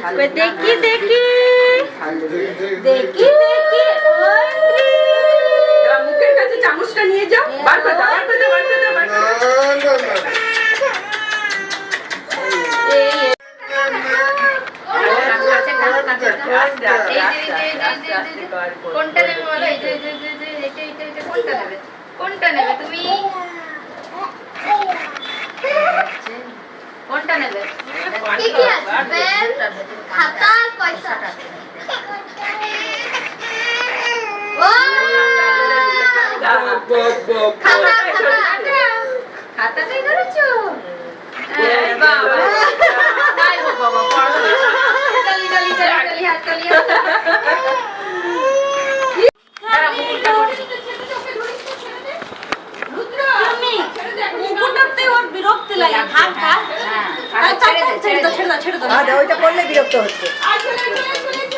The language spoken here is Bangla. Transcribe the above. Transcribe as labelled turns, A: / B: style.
A: দেখি দেখি দেখি দেখি মুখের কাছে চামচটা নিয়ে যাও। বার করে দাও, বার করে দাও, বার করে দাও, বার করে দাও।
B: কোনটা নেবে বলো? কোনটা নেবে তুমি? কোনটা নেবে?
C: কি কি আছে? পেন, খাতা, পয়সা। ও! খাতা, খাতা।
B: খাতাটাই ধরেছো?
A: বাবা
B: তাই গো বাবা, পড়াশোনা। তালি তালি তালি তালি, হাত তালি হাত। দাঁড়া, মুখটা পড়ে।
A: মুকুটটাতে ওর বিরক্তি লাগে। থাক থাক।
B: ছেড়ে দে, ছেড়ে দে।
A: ছেড়ে দাও, ছেড়ে দাও।
D: ওইটা করলে বিরক্ত হচ্ছে।
A: আর চলে চলে চলে